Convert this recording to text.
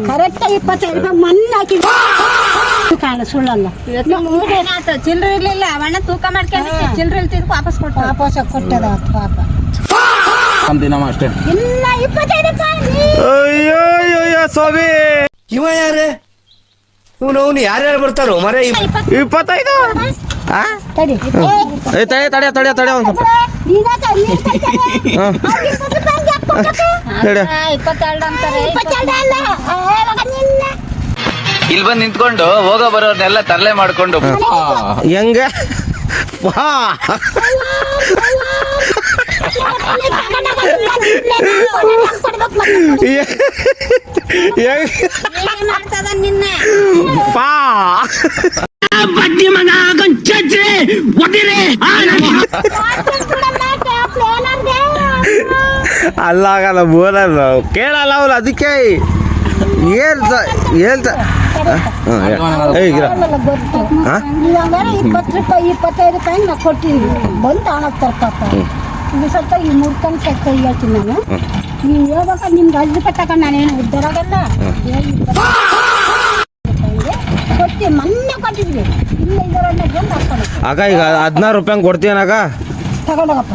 Correct 25 ರೂಪಾಯಿ ಮೊನ್ನೆ ಹಾಕಿದ್ದೆ ಕಾಣ ಸುಳ್ಳಲ್ಲ. ಚಿಲ್ಲರೆ ಇರ್ಲಿಲ್ಲ ಅವಣ್ಣ ತೂಕ ಮಾಡ್ಕೊಂಡು ಚಿಲ್ಲರೆ ಇಲ್ತಿದ್ ವಾಪಸ್ ಕೊಟ್ಟದ ಪಾಪ. ನಮ್ದಿನಮ್ಮ ಅಷ್ಟೇ. ಇನ್ನ 25 ರೂಪಾಯಿ. ಅಯ್ಯೋ ಸ್ವಾಮಿ, ಇವ ಯಾರೇ? ಅವನು ಯಾರ್ಯಾರು ಬರ್ತಾರೋ ಮರ? 25 ತಡಿ ತಡೆ ಒಂದ್ ಸ್ವಲ್ಪ. 22 ಅಂತಾರೆ. ಇಲ್ಲಿ ಬಂದು ನಿಂತ್ಕೊಂಡು ಹೋಗೋ ಬರೋರ್ನೆಲ್ಲ ತರಲೆ ಮಾಡ್ಕೊಂಡು ಹೆಂಗ ಮಾಡ್ತದ ನಿನ್ನ ಪಾ ಅಲ್ಲಾಗಲ್ಲ ಬೋಲಲ್ಲ ಕೇಳಲ್ಲ ಅವ್ರು, ಅದಕ್ಕೆ ಹೇಳ್ತಾ 20 ರೂಪಾಯಿ 25 ರೂಪಾಯಿ ನಾ ಕೊಟ್ಟಿದ್ವಿ ಬಂದು ತಗೊಳಕ್ತಾರೆ ಪಾಪ. ಇದು ಸ್ವಲ್ಪ ಈ ಮುರ್ಕೊಂಡು ಕೈ ಹೇಳ್ತೀನಿ ನಾನು. ನೀವು ಹೇಳ್ಬೇಕಾ ನಿಮ್ಗೆ 5 ರೂಪಾಯಿ ತಗೊಂಡು ನಾನೇನು ಉದ್ದಾರಾಗಲ್ಲ ಕೊಡ್ತೀವಿ. ಮೊನ್ನೆ ಕೊಟ್ಟಿದ್ವಿ. ಇಲ್ಲ ಇದರನ್ನ ಬಂದು ಹಾಕೊಂಡು ಆಗ ಈಗ 16 ರೂಪಾಯಿ ಕೊಡ್ತೀಯನಾಗ ತಗೊಂಡೋಗಪ್ಪ.